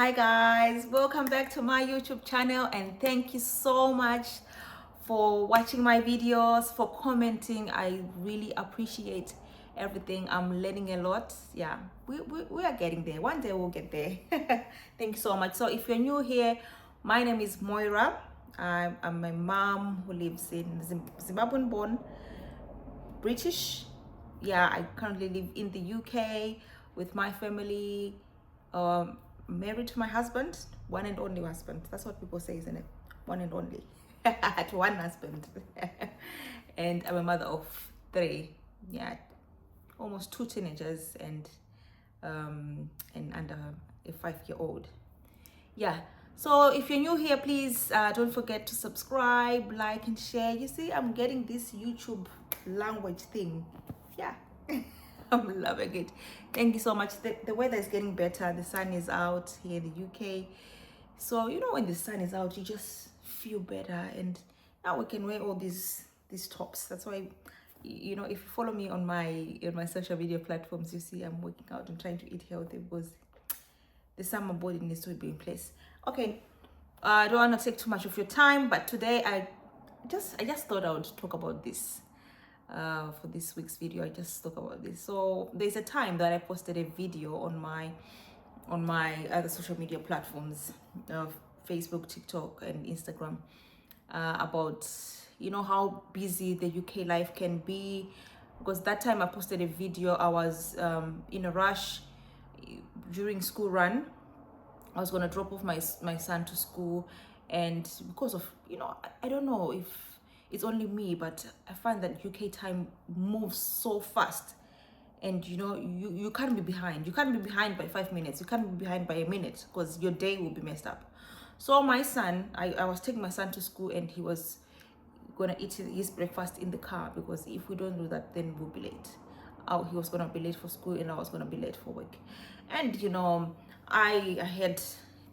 Hi guys, welcome back to my YouTube channel, and thank you so much for watching my videos, for commenting. I really appreciate everything. I'm learning a lot. Yeah, we are getting there. One day we'll get there. Thank you so much. So if you're new here, my name is Moira. I'm my mom who lives in Zimbabwean born, British. Yeah, I currently live in the UK with my family, married to my husband, one and only husband. That's what people say, isn't it? One and only. To one husband. And I'm a mother of three. Yeah, almost two teenagers and under a 5-year-old. Yeah, so if you're new here, please don't forget to subscribe, like, and share. You see, I'm getting this YouTube language thing. Yeah. I'm loving it. Thank you so much. The weather is getting better. The sun is out here in the UK. So you know, when the sun is out, you just feel better. And now we can wear all these tops. That's why, you know, if you follow me on my social media platforms, you see I'm working out and trying to eat healthy because the summer body needs to be in place. Okay, I don't want to take too much of your time, but today I just thought I would talk about this. For this week's video, I just talk about this. So there's a time that I posted a video on my other social media platforms, Facebook, TikTok, and Instagram, about, you know, how busy the UK life can be. Because that time I posted a video, I was in a rush during school run. I was gonna drop off my son to school, and because of, you know, I don't know if it's only me, but I find that UK time moves so fast, and you know, you can't be behind. You can't be behind by 5 minutes. You can't be behind by a minute because your day will be messed up. So my son, I was taking my son to school, and he was gonna eat his breakfast in the car, because if we don't do that, then we'll be late. He was gonna be late for school, and I was gonna be late for work. And you know, I had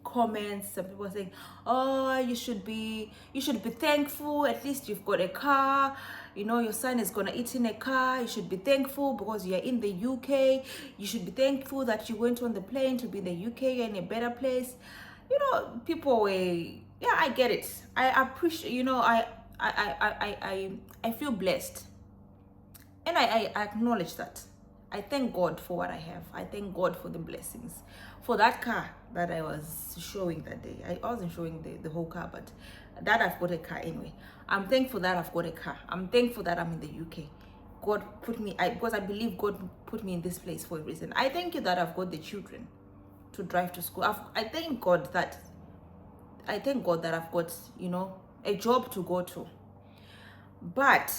comments, some people saying, oh, you should be thankful, at least you've got a car, you know, your son is gonna eat in a car, you should be thankful because you're in the UK, you should be thankful that you went on the plane to be in the UK in a better place. You know, people were, yeah, I get it. I appreciate, you know, I feel blessed, and I acknowledge that. I thank God for what I have. I thank God for the blessings, for that car that I was showing that day. I wasn't showing the whole car, but that I've got a car anyway. I'm thankful that I've got a car. I'm thankful that I'm in the UK. God put me, because I believe God put me in this place for a reason. I thank you that I've got the children to drive to school. I thank God that I've got, you know, a job to go to. But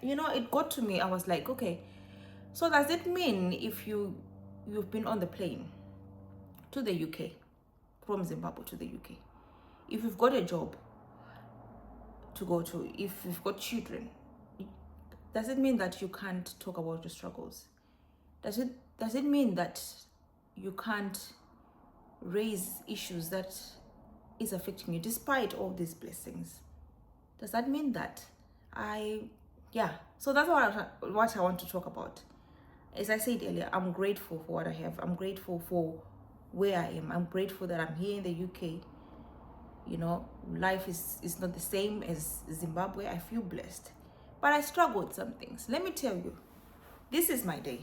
you know, it got to me. I was like, okay, so does it mean if you've been on the plane to the UK, from Zimbabwe to the UK, if you've got a job to go to, if you've got children, does it mean that you can't talk about your struggles? Does it mean that you can't raise issues that is affecting you despite all these blessings? Does that mean that? Yeah, so that's what I want to talk about. As I said earlier, I'm grateful for what I have. I'm grateful for where I am. I'm grateful that I'm here in the UK. You know, life is not the same as Zimbabwe. I feel blessed, but I struggle with some things. Let me tell you, this is my day.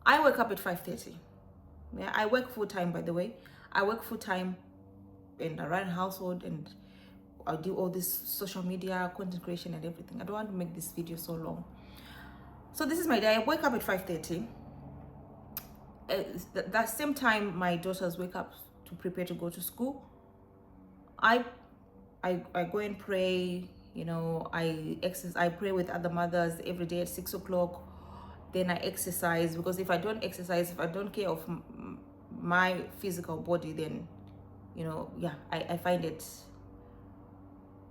I wake up at 5:30. Yeah, I work full time, by the way. I work full time, and I run a household, and I do all this social media content creation and everything. I don't want to make this video so long. So this is my day. I wake up at 5:30. That same time my daughters wake up to prepare to go to school, I go and pray. You know, I pray with other mothers every day at 6 o'clock. Then I exercise, because if I don't exercise, if I don't care of my physical body, then, you know, yeah, I find it,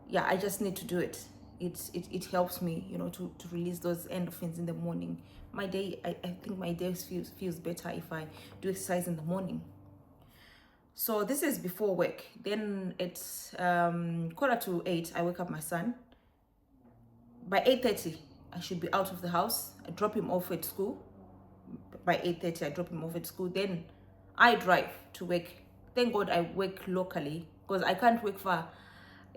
yeah, I just need to do it. It helps me, you know, to release those endorphins in the morning. My day, I think my day feels better if I do exercise in the morning. So this is before work. Then it's 7:45, I wake up my son. By 8:30, I should be out of the house. I drop him off at school. By 8:30, I drop him off at school. Then I drive to work. Thank God I work locally, because I can't work far.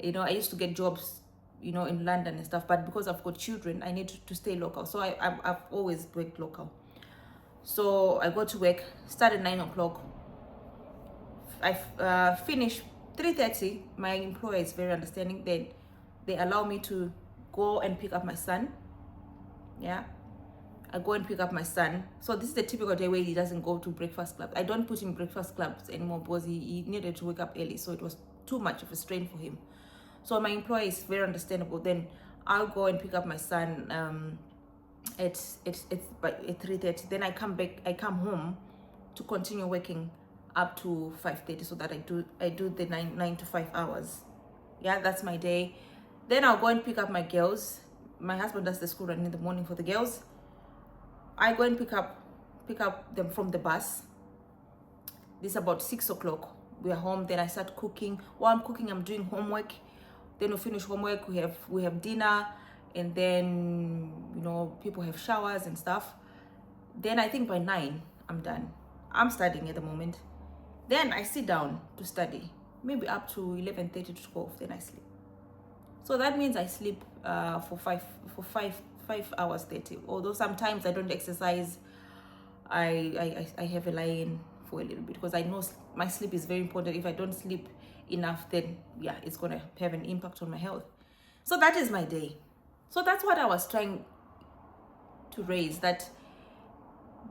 I used to get jobs, in London and stuff, but because I've got children, I need to stay local. So I've always worked local. So I go to work, start at 9 o'clock. I finish 3:30. My employer is very understanding. Then they allow me to go and pick up my son. Yeah, I go and pick up my son. So this is the typical day where he doesn't go to breakfast club. I don't put him in breakfast clubs anymore because he needed to wake up early, so it was too much of a strain for him. So my employer is very understandable. Then I'll go and pick up my son at 3:30. Then I come back. I come home to continue working up to 5:30, so that I do the 9 to 5 hours. Yeah, that's my day. Then I'll go and pick up my girls. My husband does the school run in the morning for the girls. I go and pick up them from the bus. This is about 6 o'clock. We are home. Then I start cooking. While I'm cooking, I'm doing homework. Then we finish homework. We have dinner, and then people have showers and stuff. Then I think by 9 I'm done. I'm studying at the moment. Then I sit down to study, maybe up to 11:30 to 12. Then I sleep. So that means I sleep for five hours 30. Although sometimes I don't exercise, I have a lie-in for a little bit, because I know my sleep is very important. If I don't sleep enough, then yeah, it's gonna have an impact on my health. So that is my day. So that's what I was trying to raise, that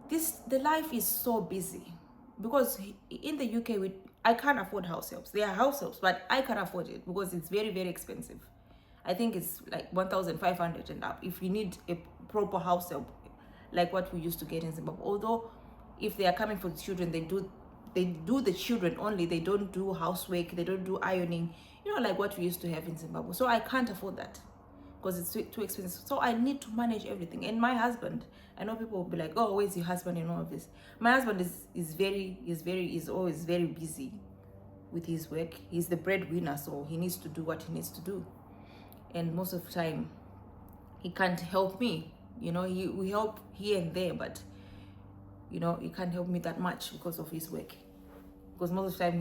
the life is so busy, because in the UK I can't afford house helps. There are house helps, but I can't afford it because it's very, very expensive. I think it's like 1,500 and up if you need a proper house help, like what we used to get in Zimbabwe. Although if they are coming for the children, they do the children only. They don't do housework, they don't do ironing, like what we used to have in Zimbabwe. So I can't afford that because it's too expensive. So I need to manage everything. And my husband, I know people will be like, oh, where's your husband and all of this? My husband is always very busy with his work. He's the breadwinner, so he needs to do what he needs to do. And most of the time, he can't help me. We help here and there, but he can't help me that much because of his work. Because most of the time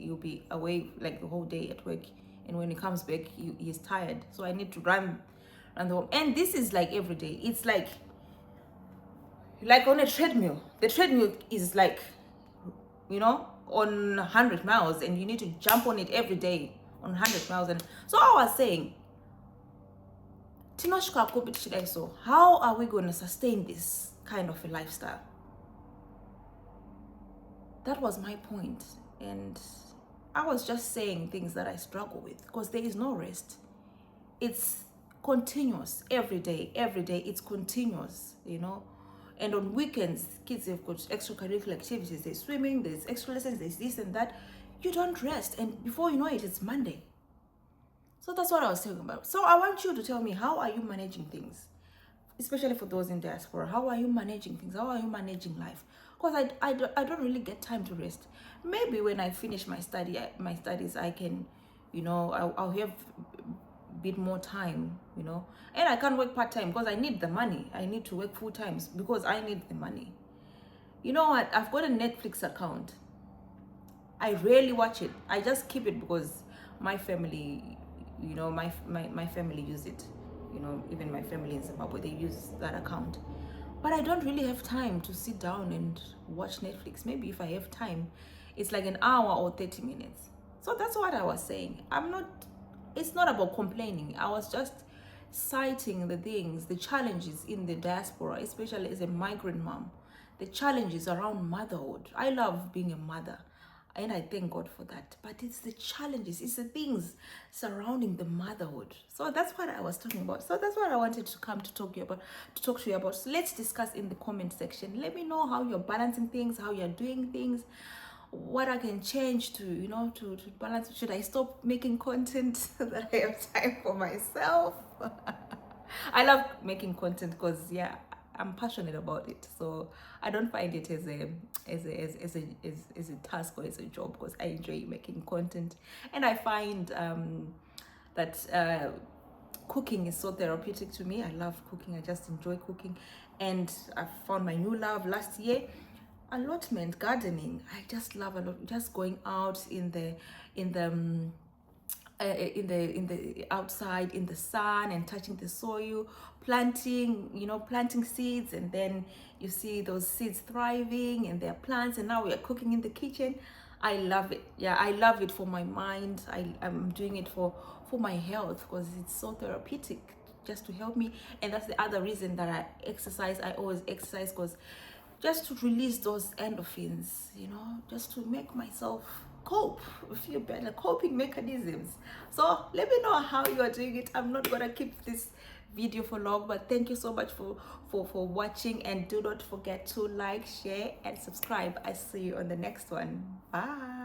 he'll be away like the whole day at work, and when he comes back, he's tired. So I need to run the home. And this is like every day. It's like on a treadmill. The treadmill is like, on 100 miles, and you need to jump on it every day on 100 miles. And so I was saying, so how are we going to sustain this kind of a lifestyle? That was my point. And I was just saying things that I struggle with, because there is no rest. It's continuous every day. It's continuous, And on weekends, kids have got extracurricular activities. There's swimming, there's extra lessons, there's this and that. You don't rest, and before you know it, it's Monday. So that's what I was talking about. So I want you to tell me, how are you managing things? Especially for those in diaspora, how are you managing things? How are you managing life? Because I don't really get time to rest. Maybe when I finish my studies, I can, I'll have a bit more time, and I can't work part-time because I need the money. I need to work full-time because I need the money. You know what? I've got a Netflix account. I rarely watch it. I just keep it because my family, my family use it. Even my family in Zimbabwe, they use that account. But I don't really have time to sit down and watch Netflix. Maybe if I have time, it's like an hour or 30 minutes. So that's what I was saying. It's not about complaining. I was just citing the challenges in the diaspora, especially as a migrant mom, the challenges around motherhood. I love being a mother, and I thank God for that. But it's the challenges, it's the things surrounding the motherhood. So that's what I was talking about. So that's what I wanted to come to talk to you about. So let's discuss in the comment section. Let me know how you're balancing things, how you're doing things, what I can change to balance. Should I stop making content so that I have time for myself? I love making content because I'm passionate about it, so I don't find it as a task or as a job, because I enjoy making content. And I find that cooking is so therapeutic to me. I love cooking. I just enjoy cooking, and I found my new love last year. allotment gardening. I just love a lot, just going out in the in the in the outside in the sun and touching the soil, planting, planting seeds, and then you see those seeds thriving and they're plants, and now we are cooking in the kitchen. I love it. Yeah, I love it for my mind. I'm doing it for my health, because it's so therapeutic, just to help me. And that's the other reason that I exercise. I always exercise, because just to release those endorphins, just to make myself cope, feel better, coping mechanisms. So let me know how you are doing it. I'm not gonna keep this video for long, but thank you so much for watching, and do not forget to like, share, and subscribe. I see you on the next one. Bye.